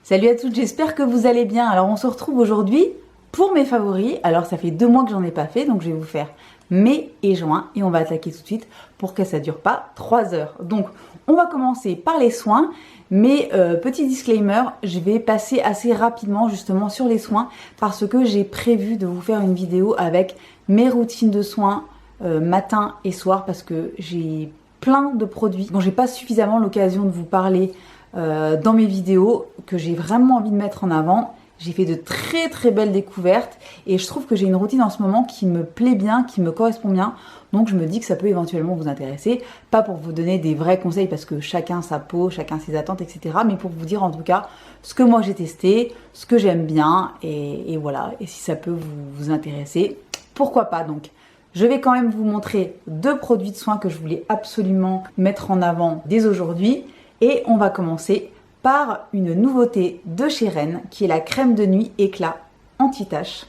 Salut à toutes, j'espère que vous allez bien. Alors on se retrouve aujourd'hui pour mes favoris. Alors ça fait 2 mois que j'en ai pas fait, donc je vais vous faire mai et juin et on va attaquer tout de suite pour que ça dure pas 3 heures. Donc on va commencer par les soins, mais petit disclaimer, je vais passer assez rapidement justement sur les soins parce que j'ai prévu de vous faire une vidéo avec mes routines de soins matin et soir parce que j'ai plein de produits dont j'ai pas suffisamment l'occasion de vous parler dans mes vidéos, que j'ai vraiment envie de mettre en avant. J'ai fait de très belles découvertes et je trouve que j'ai une routine en ce moment qui me plaît bien, qui me correspond bien. Donc je me dis que ça peut éventuellement vous intéresser. Pas pour vous donner des vrais conseils parce que chacun sa peau, chacun ses attentes, etc. Mais pour vous dire en tout cas ce que moi j'ai testé, ce que j'aime bien et voilà. Et si ça peut vous intéresser, pourquoi pas. Donc je vais quand même vous montrer 2 produits de soins que je voulais absolument mettre en avant dès aujourd'hui. Et on va commencer par une nouveauté de chez Ren, qui est la crème de nuit éclat anti-tache.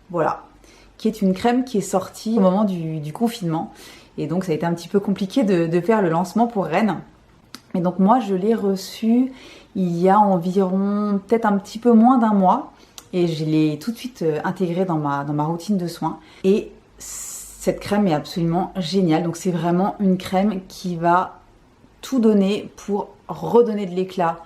Voilà, qui est une crème qui est sortie au moment du confinement. Et donc ça a été un petit peu compliqué de faire le lancement pour Ren. Mais donc moi je l'ai reçue il y a environ peut-être un petit peu moins d'un mois. Et je l'ai tout de suite intégrée dans ma routine de soins. Et cette crème est absolument géniale. Donc c'est vraiment une crème qui va tout donner pour redonner de l'éclat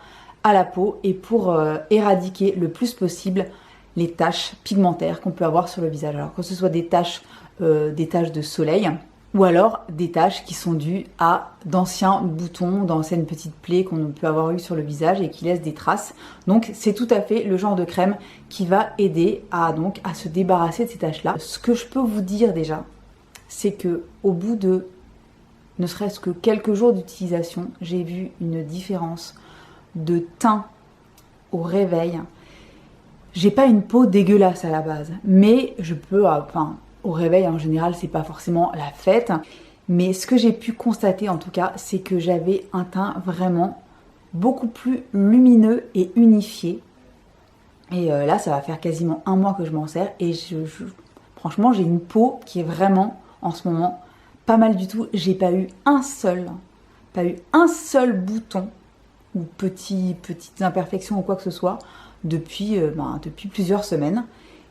à la peau et pour éradiquer le plus possible les taches pigmentaires qu'on peut avoir sur le visage. Alors que ce soit des taches de soleil ou alors des taches qui sont dues à d'anciens boutons, d'anciennes petites plaies qu'on peut avoir eues sur le visage et qui laissent des traces. Donc c'est tout à fait le genre de crème qui va aider à se débarrasser de ces taches-là. Ce que je peux vous dire déjà, c'est que au bout de ne serait-ce que quelques jours d'utilisation, j'ai vu une différence de teint au réveil. J'ai pas une peau dégueulasse à la base, mais je peux, au réveil en général, c'est pas forcément la fête. Mais ce que j'ai pu constater en tout cas, c'est que j'avais un teint vraiment beaucoup plus lumineux et unifié. Et là, ça va faire quasiment 1 mois que je m'en sers et franchement, j'ai une peau qui est vraiment en ce moment pas mal du tout. J'ai pas eu un seul bouton ou petites imperfections ou quoi que ce soit depuis plusieurs semaines.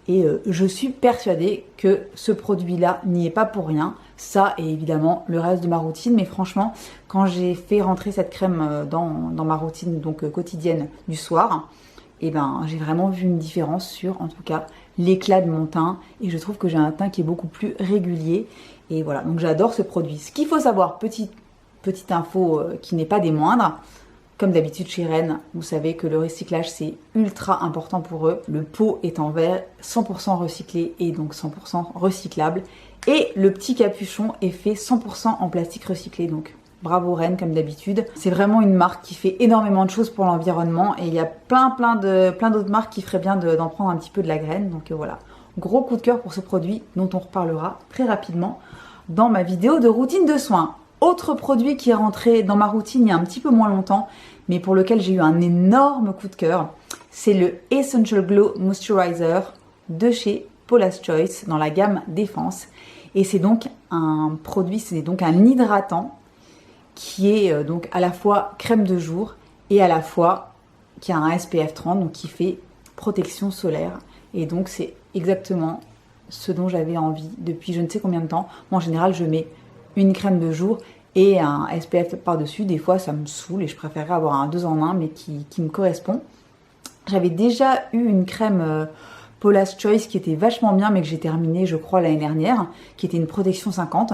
Et je suis persuadée que ce produit-là n'y est pas pour rien. Ça et évidemment le reste de ma routine. Mais franchement, quand j'ai fait rentrer cette crème dans ma routine quotidienne du soir, et j'ai vraiment vu une différence sur, en tout cas, l'éclat de mon teint. Et je trouve que j'ai un teint qui est beaucoup plus régulier. Et voilà, donc j'adore ce produit. Ce qu'il faut savoir, petite info qui n'est pas des moindres, comme d'habitude chez Ren, vous savez que le recyclage c'est ultra important pour eux. Le pot est en verre 100% recyclé et donc 100% recyclable. Et le petit capuchon est fait 100% en plastique recyclé, donc bravo Ren comme d'habitude. C'est vraiment une marque qui fait énormément de choses pour l'environnement et il y a plein d'autres marques qui feraient bien d'en prendre un petit peu de la graine. Donc voilà, gros coup de cœur pour ce produit dont on reparlera très rapidement dans ma vidéo de routine de soins. Autre produit qui est rentré dans ma routine il y a un petit peu moins longtemps, mais pour lequel j'ai eu un énorme coup de cœur, c'est le Essential Glow Moisturizer de chez Paula's Choice dans la gamme Défense. Et c'est donc un produit, c'est donc un hydratant qui est donc à la fois crème de jour et à la fois qui a un SPF 30, donc qui fait protection solaire. Et donc c'est exactement ce dont j'avais envie depuis je ne sais combien de temps. Moi en général je mets une crème de jour et un SPF par-dessus. Des fois ça me saoule et je préférerais avoir un 2 en 1 mais qui me correspond. J'avais déjà eu une crème Paula's Choice qui était vachement bien mais que j'ai terminée je crois l'année dernière, qui était une protection 50.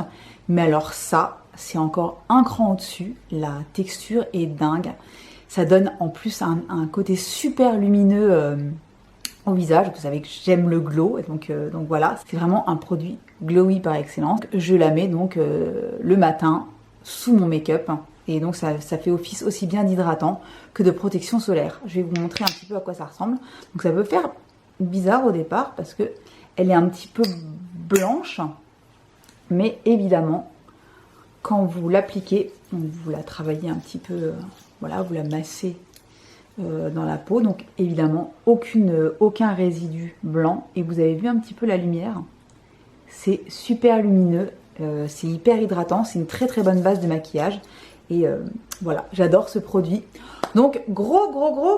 Mais alors ça, c'est encore un cran au-dessus. La texture est dingue. Ça donne en plus un côté super lumineux au visage. Vous savez que j'aime le glow, donc voilà, c'est vraiment un produit glowy par excellence. Je la mets donc le matin sous mon make-up et donc ça fait office aussi bien d'hydratant que de protection solaire. Je vais vous montrer un petit peu à quoi ça ressemble. Donc ça peut faire bizarre au départ parce que elle est un petit peu blanche, mais évidemment quand vous l'appliquez, vous la travaillez un petit peu, voilà, vous la massez dans la peau, donc évidemment aucun résidu blanc et vous avez vu un petit peu la lumière, c'est super lumineux, c'est hyper hydratant, c'est une très bonne base de maquillage et voilà, j'adore ce produit. Donc gros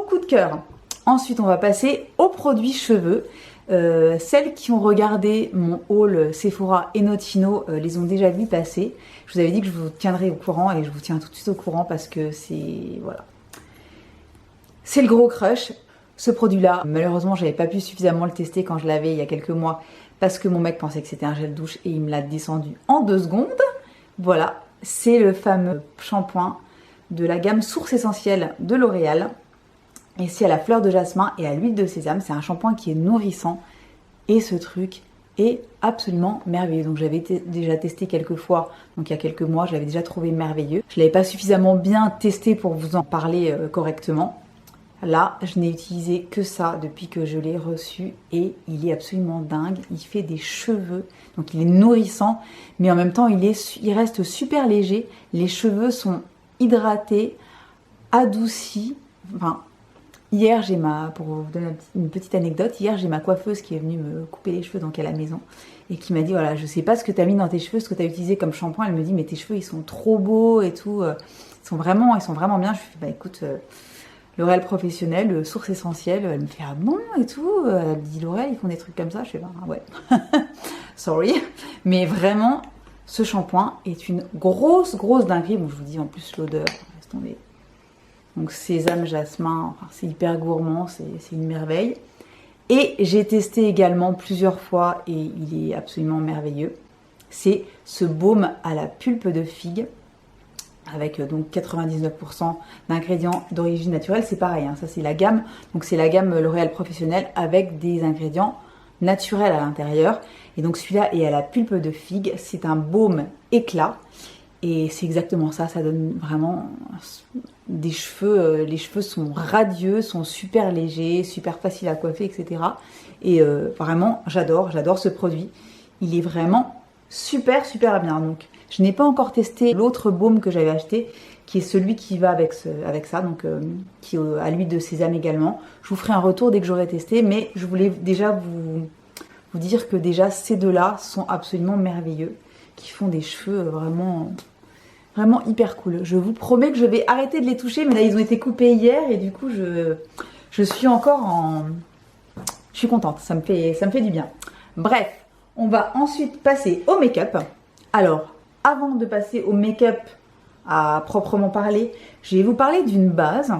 coup de cœur. Ensuite, on va passer aux produits cheveux. Celles qui ont regardé mon haul Sephora et Notino les ont déjà vus passer. Je vous avais dit que je vous tiendrai au courant et je vous tiens tout de suite au courant parce que c'est voilà, c'est le gros crush. Ce produit-là, malheureusement, j'avais pas pu suffisamment le tester quand je l'avais il y a quelques mois parce que mon mec pensait que c'était un gel douche et il me l'a descendu en 2 secondes. Voilà, c'est le fameux shampoing de la gamme Source Essentielle de L'Oréal. Et c'est à la fleur de jasmin et à l'huile de sésame. C'est un shampoing qui est nourrissant. Et ce truc est absolument merveilleux. Donc j'avais déjà testé quelques fois, donc il y a quelques mois, je l'avais déjà trouvé merveilleux. Je ne l'avais pas suffisamment bien testé pour vous en parler correctement. Là, je n'ai utilisé que ça depuis que je l'ai reçu et il est absolument dingue. Il fait des cheveux, donc il est nourrissant, mais en même temps il reste super léger. Les cheveux sont hydratés, adoucis. Enfin, hier, pour vous donner une petite anecdote, hier j'ai ma coiffeuse qui est venue me couper les cheveux donc à la maison et qui m'a dit voilà, je sais pas ce que tu as mis dans tes cheveux, ce que tu as utilisé comme shampoing. Elle me dit mais tes cheveux ils sont trop beaux et tout, ils sont vraiment bien. Je lui fais bah écoute, L'Oréal Professionnel, Source Essentielle. Elle me fait ah bon et tout. Elle me dit L'Oréal ils font des trucs comme ça. Je fais bah ouais, sorry, mais vraiment ce shampoing est une grosse dinguerie. Bon je vous dis en plus l'odeur, laisse tomber. Donc sésame, jasmin, enfin, c'est hyper gourmand, c'est une merveille. Et j'ai testé également plusieurs fois et il est absolument merveilleux. C'est ce baume à la pulpe de figue avec donc 99% d'ingrédients d'origine naturelle. C'est pareil, hein, ça c'est la gamme. Donc c'est la gamme L'Oréal Professionnel avec des ingrédients naturels à l'intérieur. Et donc celui-là est à la pulpe de figue. C'est un baume éclat. Et c'est exactement ça, ça donne vraiment des cheveux, les cheveux sont radieux, sont super légers, super faciles à coiffer, etc. Et vraiment, j'adore ce produit. Il est vraiment super bien. Donc, je n'ai pas encore testé l'autre baume que j'avais acheté, qui est celui qui va avec ça, donc qui est à l'huile de sésame également. Je vous ferai un retour dès que j'aurai testé, mais je voulais déjà vous dire que déjà ces deux-là sont absolument merveilleux, qui font des cheveux vraiment hyper cool. Je vous promets que je vais arrêter de les toucher, mais là ils ont été coupés hier et du coup je suis encore en... Je suis contente, ça me fait du bien. Bref, on va ensuite passer au make-up. Alors, avant de passer au make-up à proprement parler, je vais vous parler d'une base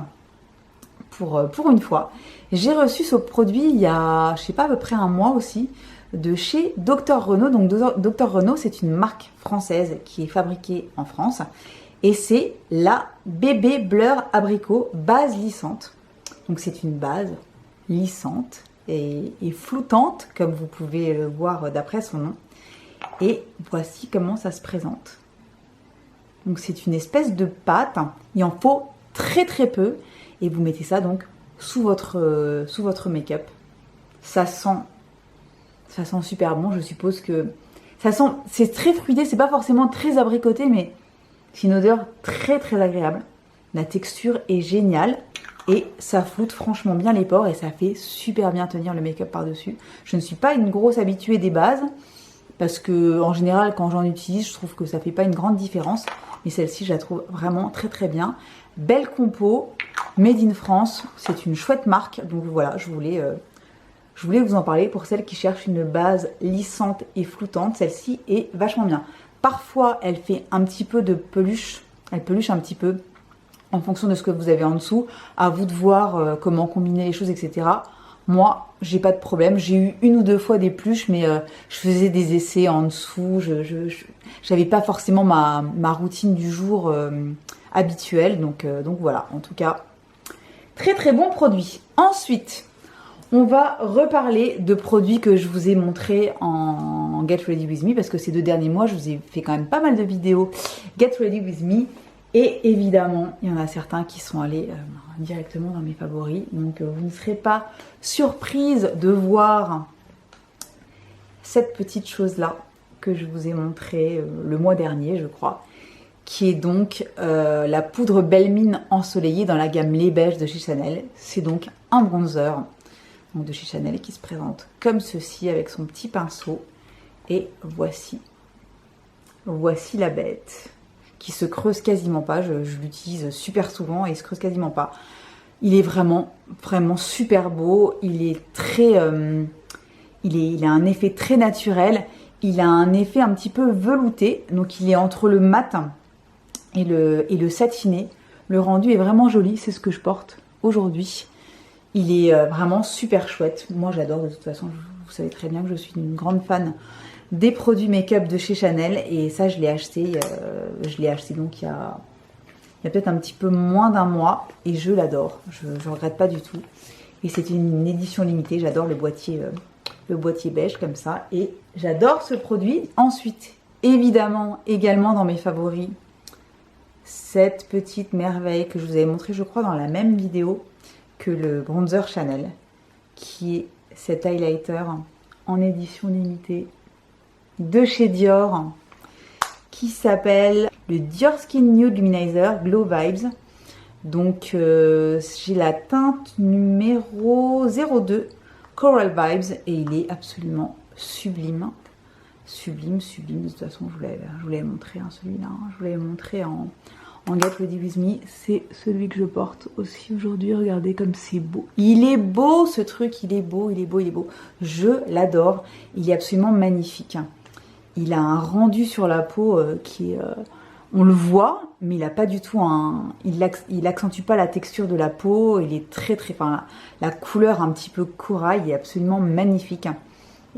pour une fois. J'ai reçu ce produit il y a, je sais pas, à peu près un mois aussi, de chez Dr Renaud. Donc Dr Renaud, c'est une marque française qui est fabriquée en France et c'est la bébé blur abricot base lissante. Donc c'est une base lissante et floutante comme vous pouvez le voir d'après son nom. Et voici comment ça se présente. Donc c'est une espèce de pâte, il en faut très peu et vous mettez ça donc sous votre make-up. Ça sent super bon, je suppose que ça sent, c'est très fruité, c'est pas forcément très abricoté, mais c'est une odeur très agréable. La texture est géniale et ça floute franchement bien les pores et ça fait super bien tenir le make-up par-dessus. Je ne suis pas une grosse habituée des bases parce que en général quand j'en utilise, je trouve que ça fait pas une grande différence, mais celle-ci je la trouve vraiment très bien. Belle compo, made in France, c'est une chouette marque, donc voilà, je voulais vous en parler pour celles qui cherchent une base lissante et floutante. Celle-ci est vachement bien. Parfois, elle fait un petit peu de peluche. Elle peluche un petit peu en fonction de ce que vous avez en dessous. À vous de voir comment combiner les choses, etc. Moi, j'ai pas de problème. J'ai eu 1 ou 2 fois des peluches, mais je faisais des essais en dessous. J'avais pas forcément ma routine du jour habituelle. Donc voilà, en tout cas, très bon produit. Ensuite, on va reparler de produits que je vous ai montrés en Get Ready With Me parce que ces 2 derniers mois, je vous ai fait quand même pas mal de vidéos Get Ready With Me et évidemment, il y en a certains qui sont allés directement dans mes favoris. Donc, vous ne serez pas surprise de voir cette petite chose-là que je vous ai montrée le mois dernier, je crois, qui est donc la poudre Belle Mine ensoleillée dans la gamme Les Beiges de chez Chanel. C'est donc un bronzer donc de chez Chanel qui se présente comme ceci avec son petit pinceau et voici la bête qui se creuse quasiment pas. Je l'utilise super souvent et il se creuse quasiment pas. Il est vraiment, vraiment super beau. Il est très... il a un effet très naturel. Il a un effet un petit peu velouté. Donc il est entre le mat et le satiné. Le rendu est vraiment joli. C'est ce que je porte aujourd'hui. Il est vraiment super chouette. Moi j'adore de toute façon. Vous savez très bien que je suis une grande fan des produits make-up de chez Chanel. Et ça je l'ai acheté. Donc il y a peut-être un petit peu moins d'un mois. Et je l'adore. Je ne regrette pas du tout. Et c'est une édition limitée. J'adore le boîtier beige comme ça. Et j'adore ce produit. Ensuite, évidemment, également dans mes favoris, cette petite merveille que je vous avais montré, je crois, dans la même vidéo que le bronzer Chanel, qui est cet highlighter en édition limitée de chez Dior, qui s'appelle le Dior Skin Nude Luminizer Glow Vibes. Donc, j'ai la teinte numéro 02, Coral Vibes, et il est absolument sublime. Sublime. De toute façon, je vous l'avais montré, hein, celui-là. Je vous l'avais montré en Get Ready With Me. C'est celui que je porte aussi aujourd'hui. Regardez comme c'est beau. Il est beau, ce truc. Il est beau. Je l'adore. Il est absolument magnifique. Il a un rendu sur la peau qui est... on le voit, mais il n'a pas du tout un... Il accentue pas la texture de la peau. Il est très... Enfin, la couleur un petit peu corail est absolument magnifique.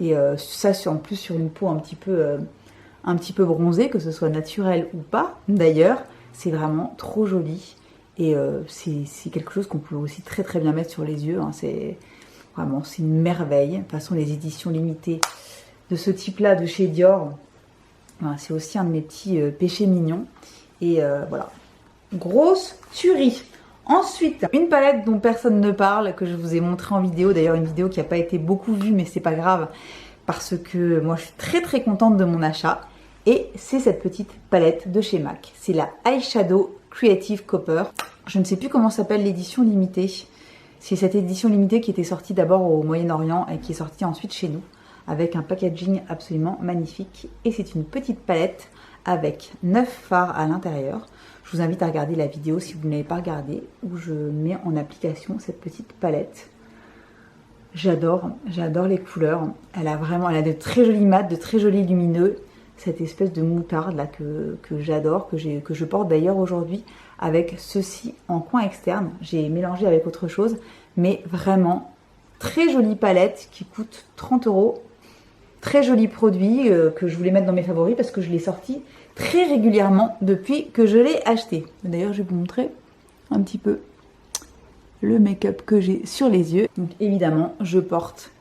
Et ça, en plus, sur une peau un petit peu bronzée, que ce soit naturel ou pas, d'ailleurs, c'est vraiment trop joli. Et c'est quelque chose qu'on peut aussi très très bien mettre sur les yeux. Hein. C'est une merveille. De toute façon, les éditions limitées de ce type-là de chez Dior, c'est aussi un de mes petits péchés mignons. Et voilà, grosse tuerie. Ensuite, une palette dont personne ne parle, que je vous ai montré en vidéo. D'ailleurs, une vidéo qui n'a pas été beaucoup vue, mais c'est pas grave, parce que moi, je suis très très contente de mon achat. Et c'est cette petite palette de chez MAC. C'est la Eyeshadow Creative Copper. Je ne sais plus comment s'appelle l'édition limitée. C'est cette édition limitée qui était sortie d'abord au Moyen-Orient et qui est sortie ensuite chez nous, avec un packaging absolument magnifique. Et c'est une petite palette avec 9 fards à l'intérieur. Je vous invite à regarder la vidéo si vous ne l'avez pas regardée, où je mets en application cette petite palette. J'adore les couleurs. Elle a de très jolis mats, de très jolis lumineux. Cette espèce de moutarde là que j'adore, que je porte d'ailleurs aujourd'hui avec ceci en coin externe. J'ai mélangé avec autre chose, mais vraiment très jolie palette qui coûte 30 €. Très joli produit que je voulais mettre dans mes favoris parce que je l'ai sorti très régulièrement depuis que je l'ai acheté. D'ailleurs, je vais vous montrer un petit peu le make-up que j'ai sur les yeux. Donc évidemment, je porte...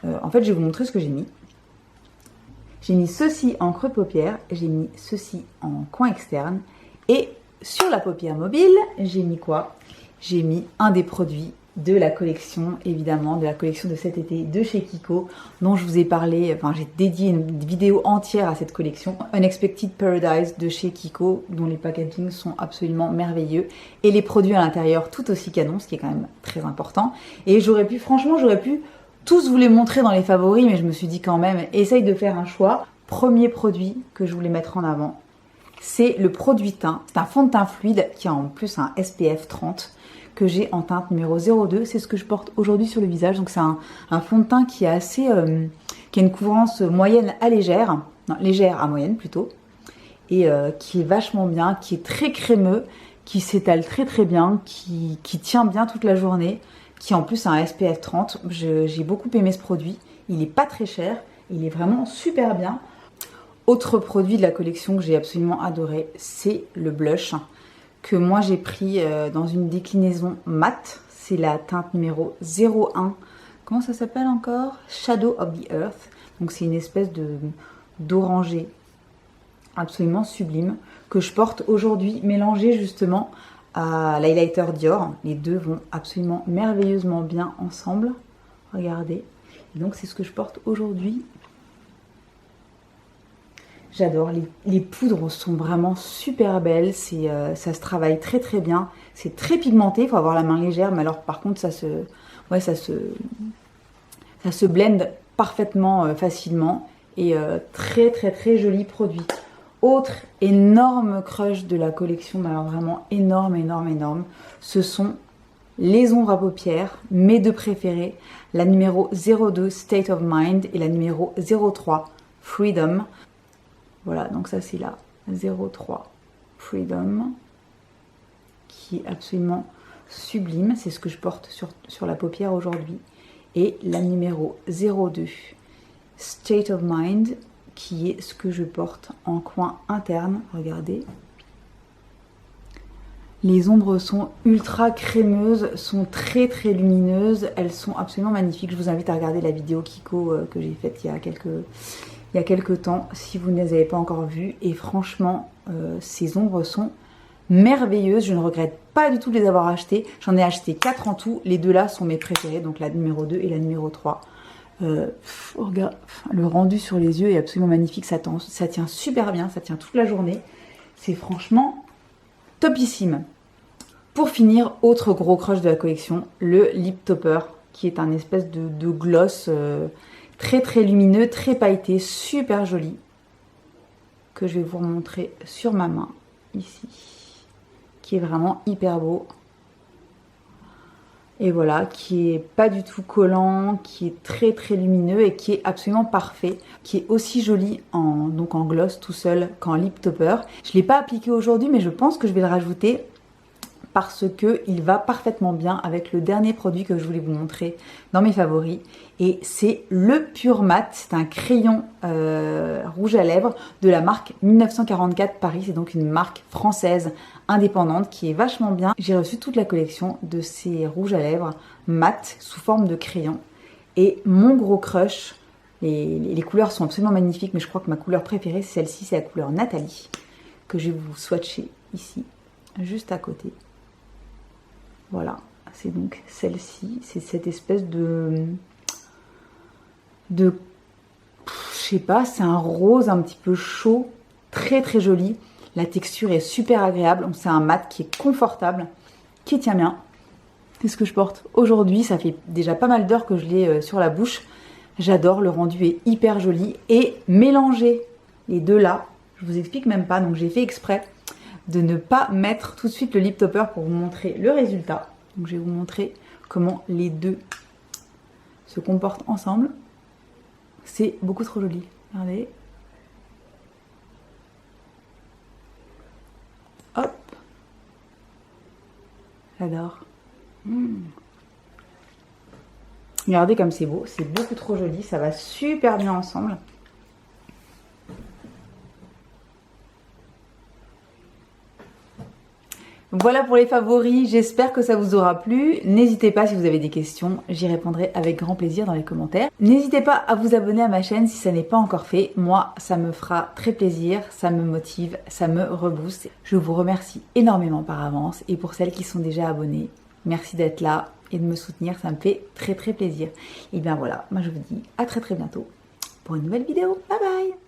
en fait, je vais vous montrer ce que j'ai mis. J'ai mis ceci en creux de paupière, j'ai mis ceci en coin externe. Et sur la paupière mobile, j'ai mis quoi? J'ai mis un des produits de la collection, évidemment, de la collection de cet été de chez Kiko, dont je vous ai parlé, enfin j'ai dédié une vidéo entière à cette collection, Unexpected Paradise de chez Kiko, dont les packagings sont absolument merveilleux, et les produits à l'intérieur tout aussi canon, ce qui est quand même très important. Et franchement, j'aurais pu tous vous les montrer dans les favoris, mais je me suis dit quand même, essaye de faire un choix. Premier produit que je voulais mettre en avant, c'est le produit teint. C'est un fond de teint fluide qui a en plus un SPF 30, que j'ai en teinte numéro 02. C'est ce que je porte aujourd'hui sur le visage. Donc c'est un fond de teint qui est assez... qui a une couvrance moyenne à légère. Non, légère à moyenne plutôt. Et qui est vachement bien, qui est très crémeux, qui s'étale très très bien, qui tient bien toute la journée, qui en plus a un SPF 30. J'ai beaucoup aimé ce produit. Il n'est pas très cher. Il est vraiment super bien. Autre produit de la collection que j'ai absolument adoré, c'est le blush que moi j'ai pris dans une déclinaison mat. C'est la teinte numéro 01. Comment ça s'appelle encore? Shadow of the Earth. Donc c'est une espèce d'orangé absolument sublime que je porte aujourd'hui, mélangé justement à l'highlighter Dior. Les deux vont absolument merveilleusement bien ensemble. Regardez. Et donc c'est ce que je porte aujourd'hui. J'adore, les poudres sont vraiment super belles, ça se travaille très très bien, c'est très pigmenté, il faut avoir la main légère, mais alors par contre ça se blende parfaitement facilement et très très très joli produit. Autre énorme crush de la collection, mais alors vraiment énorme, ce sont les ombres à paupières, mes deux préférées, la numéro 02 State of Mind et la numéro 03 Freedom. Voilà, donc ça c'est la 03 Freedom qui est absolument sublime, c'est ce que je porte sur la paupière aujourd'hui. Et la numéro 02 State of Mind qui est ce que je porte en coin interne, regardez. Les ombres sont ultra crémeuses, sont très très lumineuses, elles sont absolument magnifiques. Je vous invite à regarder la vidéo Kiko que j'ai faite il y a quelques temps, si vous ne les avez pas encore vues. Et franchement, ces ombres sont merveilleuses, je ne regrette pas du tout de les avoir achetées. J'en ai acheté 4 en tout, les deux là sont mes préférés, donc la numéro 2 et la numéro 3. Regarde, le rendu sur les yeux est absolument magnifique, ça tient super bien, ça tient toute la journée. C'est franchement topissime. Pour finir, autre gros crush de la collection, le Lip Topper, qui est un espèce de gloss très très lumineux, très pailleté, super joli, que je vais vous remontrer sur ma main, ici, qui est vraiment hyper beau. Et voilà, qui est pas du tout collant, qui est très très lumineux et qui est absolument parfait, qui est aussi joli en gloss tout seul qu'en lip topper. Je ne l'ai pas appliqué aujourd'hui, mais je pense que je vais le rajouter parce qu'il va parfaitement bien avec le dernier produit que je voulais vous montrer dans mes favoris. Et c'est le Pure Matte, c'est un crayon rouge à lèvres de la marque 1944 Paris. C'est donc une marque française indépendante qui est vachement bien. J'ai reçu toute la collection de ces rouges à lèvres mat sous forme de crayon. Et mon gros crush, les couleurs sont absolument magnifiques, mais je crois que ma couleur préférée c'est celle-ci, c'est la couleur Nathalie, que je vais vous swatcher ici, juste à côté. Voilà, c'est donc celle-ci, c'est cette espèce je sais pas, c'est un rose un petit peu chaud, très très joli. La texture est super agréable, c'est un mat qui est confortable, qui tient bien. C'est ce que je porte aujourd'hui, ça fait déjà pas mal d'heures que je l'ai sur la bouche. J'adore, le rendu est hyper joli. Et mélanger les deux là, je vous explique même pas, donc j'ai fait exprès de ne pas mettre tout de suite le lip topper pour vous montrer le résultat. Donc je vais vous montrer comment les deux se comportent ensemble. C'est beaucoup trop joli, regardez. Hop. J'adore. Regardez comme c'est beau, c'est beaucoup trop joli, ça va super bien ensemble. Voilà pour les favoris, j'espère que ça vous aura plu. N'hésitez pas si vous avez des questions, j'y répondrai avec grand plaisir dans les commentaires. N'hésitez pas à vous abonner à ma chaîne si ça n'est pas encore fait. Moi, ça me fera très plaisir, ça me motive, ça me rebooste. Je vous remercie énormément par avance et pour celles qui sont déjà abonnées, merci d'être là et de me soutenir, ça me fait très très plaisir. Et bien voilà, moi je vous dis à très très bientôt pour une nouvelle vidéo. Bye bye!